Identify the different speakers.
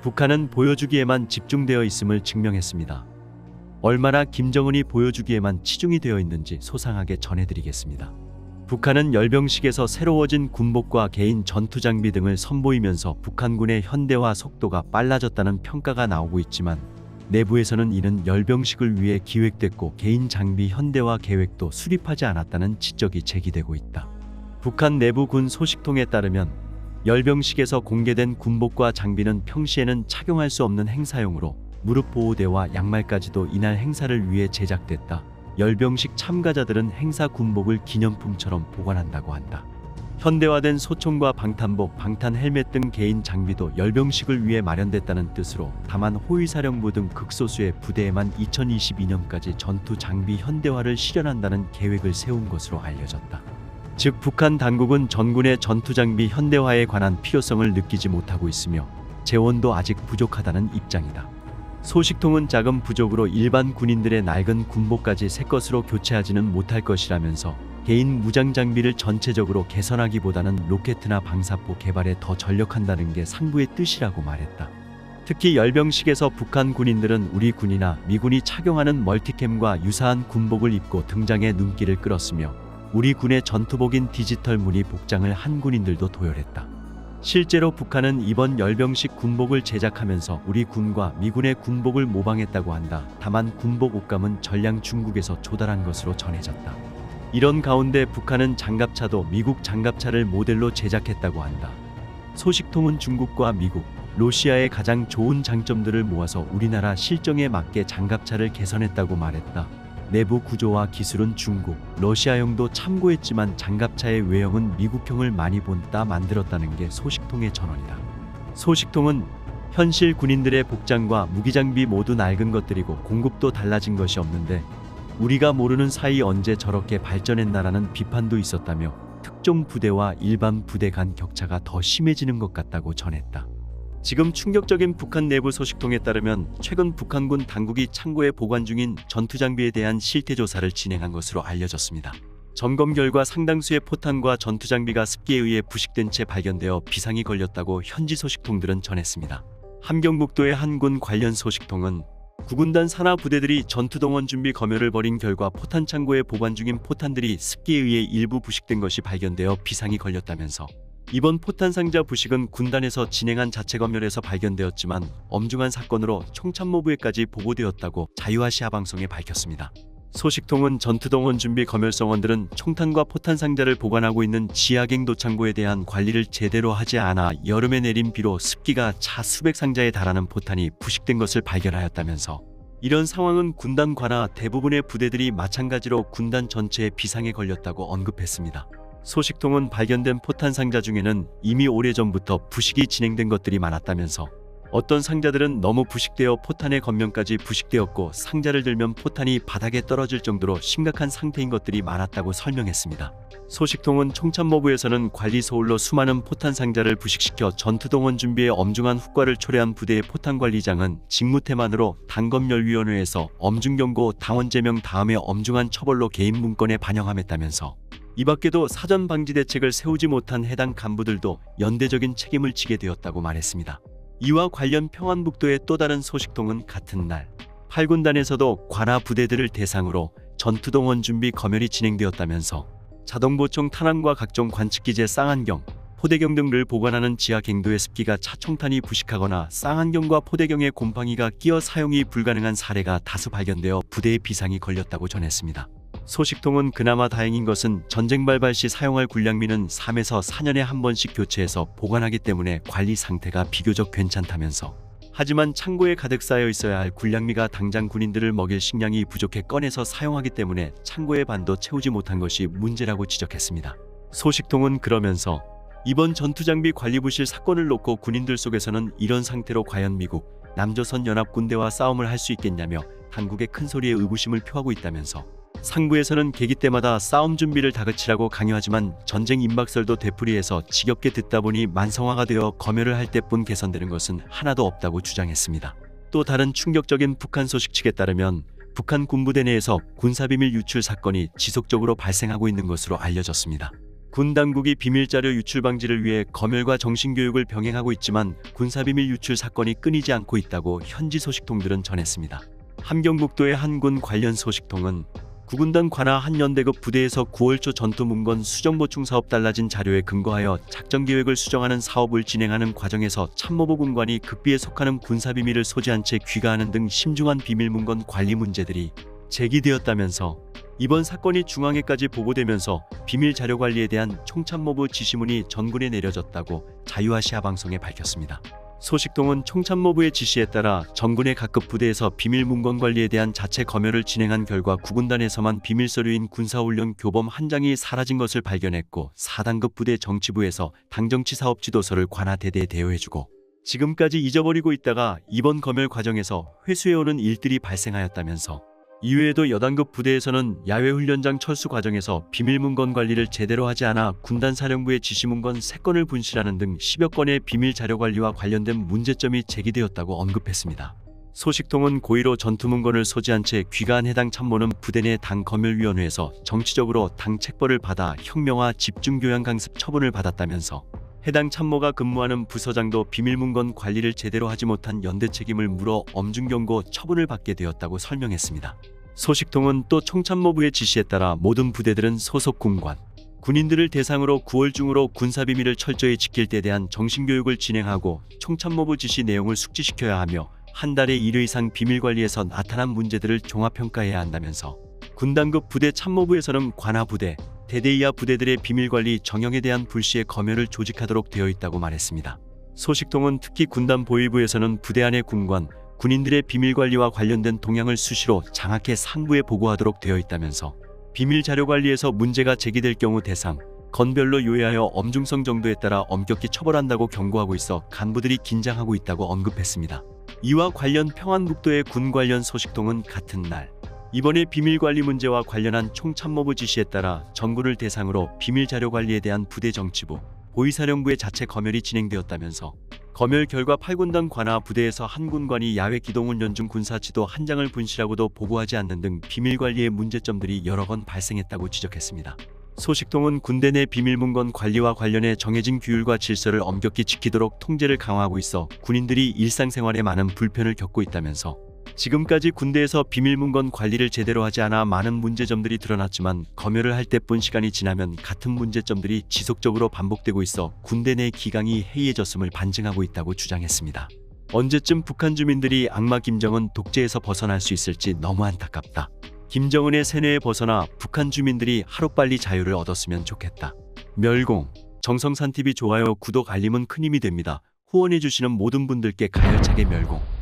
Speaker 1: 북한은 보여주기에만 집중되어 있음을 증명했습니다. 얼마나 김정은이 보여주기에만 치중이 되어 있는지 소상하게 전해드리겠습니다. 북한은 열병식에서 새로워진 군복과 개인 전투장비 등을 선보이면서 북한군의 현대화 속도가 빨라졌다는 평가가 나오고 있지만, 내부에서는 이는 열병식을 위해 기획됐고 개인 장비 현대화 계획도 수립하지 않았다는 지적이 제기되고 있다. 북한 내부 군 소식통에 따르면 열병식에서 공개된 군복과 장비는 평시에는 착용할 수 없는 행사용으로 무릎 보호대와 양말까지도 이날 행사를 위해 제작됐다. 열병식 참가자들은 행사 군복을 기념품처럼 보관한다고 한다. 현대화된 소총과 방탄복, 방탄 헬멧 등 개인 장비도 열병식을 위해 마련됐다는 뜻으로, 다만 호위사령부 등 극소수의 부대에만 2022년까지 전투 장비 현대화를 실현한다는 계획을 세운 것으로 알려졌다. 즉 북한 당국은 전군의 전투 장비 현대화에 관한 필요성을 느끼지 못하고 있으며 재원도 아직 부족하다는 입장이다. 소식통은 자금 부족으로 일반 군인들의 낡은 군복까지 새 것으로 교체하지는 못할 것이라면서 개인 무장 장비를 전체적으로 개선하기보다는 로켓이나 방사포 개발에 더 전력한다는 게 상부의 뜻이라고 말했다. 특히 열병식에서 북한 군인들은 우리 군이나 미군이 착용하는 멀티캠과 유사한 군복을 입고 등장해 눈길을 끌었으며, 우리 군의 전투복인 디지털 무늬 복장을 한 군인들도 도열했다. 실제로 북한은 이번 열병식 군복을 제작하면서 우리 군과 미군의 군복을 모방했다고 한다. 다만 군복 옷감은 전량 중국에서 조달한 것으로 전해졌다. 이런 가운데 북한은 장갑차도 미국 장갑차를 모델로 제작했다고 한다. 소식통은 중국과 미국, 러시아의 가장 좋은 장점들을 모아서 우리나라 실정에 맞게 장갑차를 개선했다고 말했다. 내부 구조와 기술은 중국, 러시아형도 참고했지만 장갑차의 외형은 미국형을 많이 본따 만들었다는 게 소식통의 전언이다. 소식통은 현실 군인들의 복장과 무기장비 모두 낡은 것들이고 공급도 달라진 것이 없는데 우리가 모르는 사이 언제 저렇게 발전했나라는 비판도 있었다며, 특종 부대와 일반 부대 간 격차가 더 심해지는 것 같다고 전했다. 지금 충격적인 북한 내부 소식통에 따르면 최근 북한군 당국이 창고에 보관 중인 전투장비에 대한 실태조사를 진행한 것으로 알려졌습니다. 점검 결과 상당수의 포탄과 전투장비가 습기에 의해 부식된 채 발견되어 비상이 걸렸다고 현지 소식통들은 전했습니다. 함경북도의 한 군 관련 소식통은 9군단 산하 부대들이 전투동원 준비 검열을 벌인 결과 포탄 창고에 보관 중인 포탄들이 습기에 의해 일부 부식된 것이 발견되어 비상이 걸렸다면서, 이번 포탄 상자 부식은 군단에서 진행한 자체 검열에서 발견되었지만 엄중한 사건으로 총참모부에까지 보고되었다고 자유아시아 방송에 밝혔습니다. 소식통은 전투동원 준비 검열성원들은 총탄과 포탄 상자를 보관하고 있는 지하갱도 창고에 대한 관리를 제대로 하지 않아 여름에 내린 비로 습기가 차 수백 상자에 달하는 포탄이 부식된 것을 발견하였다면서, 이런 상황은 군단 관하 대부분의 부대들이 마찬가지로 군단 전체에 비상에 걸렸다고 언급했습니다. 소식통은 발견된 포탄 상자 중에는 이미 오래전부터 부식이 진행된 것들이 많았다면서, 어떤 상자들은 너무 부식되어 포탄의 겉면까지 부식되었고 상자를 들면 포탄이 바닥에 떨어질 정도로 심각한 상태인 것들이 많았다고 설명했습니다. 소식통은 총참모부에서는 관리 소홀로 수많은 포탄 상자를 부식시켜 전투동원 준비에 엄중한 후과를 초래한 부대의 포탄관리장은 직무태만으로 당검열위원회에서 엄중경고 당원 제명 다음에 엄중한 처벌로 개인 문건에 반영함했다면서, 이 밖에도 사전 방지 대책을 세우지 못한 해당 간부들도 연대적인 책임을 지게 되었다고 말했습니다. 이와 관련 평안북도의 또 다른 소식통은 같은 날 8군단에서도 관하 부대들을 대상으로 전투동원 준비 검열이 진행되었다면서, 자동보총 탄환과 각종 관측기재 쌍안경, 포대경 등을 보관하는 지하갱도의 습기가 차총탄이 부식하거나 쌍안경과 포대경의 곰팡이가 끼어 사용이 불가능한 사례가 다수 발견되어 부대의 비상이 걸렸다고 전했습니다. 소식통은 그나마 다행인 것은 전쟁 발발 시 사용할 군량미는 3에서 4년에 한 번씩 교체해서 보관하기 때문에 관리 상태가 비교적 괜찮다면서, 하지만 창고에 가득 쌓여 있어야 할 군량미가 당장 군인들을 먹일 식량이 부족해 꺼내서 사용하기 때문에 창고의 반도 채우지 못한 것이 문제라고 지적했습니다. 소식통은 그러면서 이번 전투장비 관리부실 사건을 놓고 군인들 속에서는 이런 상태로 과연 미국, 남조선 연합군대와 싸움을 할 수 있겠냐며 당국의 큰 소리에 의구심을 표하고 있다면서, 상부에서는 계기 때마다 싸움 준비를 다그치라고 강요하지만 전쟁 임박설도 되풀이해서 지겹게 듣다 보니 만성화가 되어 검열을 할 때뿐 개선되는 것은 하나도 없다고 주장했습니다. 또 다른 충격적인 북한 소식 측에 따르면 북한 군부대 내에서 군사비밀 유출 사건이 지속적으로 발생하고 있는 것으로 알려졌습니다. 군 당국이 비밀자료 유출 방지를 위해 검열과 정신교육을 병행하고 있지만 군사비밀 유출 사건이 끊이지 않고 있다고 현지 소식통들은 전했습니다. 함경북도의 한 군 관련 소식통은 구군단 관하 한 연대급 부대에서 9월 초 전투문건 수정보충 사업 달라진 자료에 근거하여 작전계획을 수정하는 사업을 진행하는 과정에서 참모부 군관이 극비에 속하는 군사비밀을 소지한 채 귀가하는 등 심중한 비밀문건 관리 문제들이 제기되었다면서 이번 사건이 중앙에까지 보고되면서 비밀 자료 관리에 대한 총참모부 지시문이 전군에 내려졌다고 자유아시아 방송에 밝혔습니다. 소식통은 총참모부의 지시에 따라 전군의 각급 부대에서 비밀 문건 관리에 대한 자체 검열을 진행한 결과 구군단에서만 비밀 서류인 군사훈련 교범 한 장이 사라진 것을 발견했고 4단급 부대 정치부에서 당정치 사업 지도서를 관하 대대에 대여해주고 지금까지 잊어버리고 있다가 이번 검열 과정에서 회수해오는 일들이 발생하였다면서 이외에도 여단급 부대에서는 야외훈련장 철수 과정에서 비밀문건 관리를 제대로 하지 않아 군단사령부의 지시문건 3건을 분실하는 등 10여 건의 비밀 자료 관리와 관련된 문제점이 제기되었다고 언급했습니다. 소식통은 고의로 전투문건을 소지한 채 귀가한 해당 참모는 부대 내 당검열위원회에서 정치적으로 당 책벌을 받아 혁명화 집중교양 강습 처분을 받았다면서 해당 참모가 근무하는 부서장도 비밀문건 관리를 제대로 하지 못한 연대 책임을 물어 엄중경고 처분을 받게 되었다고 설명했습니다. 소식통은 또 총참모부의 지시에 따라 모든 부대들은 소속 군관, 군인들을 대상으로 9월 중으로 군사비밀을 철저히 지킬 때 대한 정신교육을 진행하고 총참모부 지시 내용을 숙지시켜야 하며 한 달에 1회 이상 비밀관리에서 나타난 문제들을 종합평가해야 한다면서 군당급 부대 참모부에서는 관하 부대, 대대 이하 부대들의 비밀관리 정형에 대한 불시에 검열을 조직하도록 되어 있다고 말했습니다. 소식통은 특히 군단 보위부에서는 부대 안의 군관, 군인들의 비밀관리와 관련된 동향을 수시로 장학회 상부에 보고하도록 되어 있다면서 비밀 자료 관리에서 문제가 제기될 경우 대상, 건별로 요해하여 엄중성 정도에 따라 엄격히 처벌한다고 경고하고 있어 간부들이 긴장하고 있다고 언급했습니다. 이와 관련 평안북도의 군 관련 소식통은 같은 날 이번에 비밀관리 문제와 관련한 총참모부 지시에 따라 전군을 대상으로 비밀자료 관리에 대한 부대 정치부, 보위사령부의 자체 검열이 진행되었다면서 검열 결과 8군단 관하 부대에서 한 군관이 야외 기동훈련 중 군사지도 한 장을 분실하고도 보고하지 않는 등 비밀관리의 문제점들이 여러 건 발생했다고 지적했습니다. 소식통은 군대 내 비밀문건 관리와 관련해 정해진 규율과 질서를 엄격히 지키도록 통제를 강화하고 있어 군인들이 일상생활에 많은 불편을 겪고 있다면서 지금까지 군대에서 비밀문건 관리를 제대로 하지 않아 많은 문제점들이 드러났지만 검열을 할 때뿐 시간이 지나면 같은 문제점들이 지속적으로 반복되고 있어 군대 내 기강이 해이해졌음을 반증하고 있다고 주장했습니다. 언제쯤 북한 주민들이 악마 김정은 독재에서 벗어날 수 있을지 너무 안타깝다. 김정은의 세뇌에 벗어나 북한 주민들이 하루빨리 자유를 얻었으면 좋겠다. 멸공. 정성산TV 좋아요, 구독, 알림은 큰 힘이 됩니다. 후원해주시는 모든 분들께 가열차게 멸공.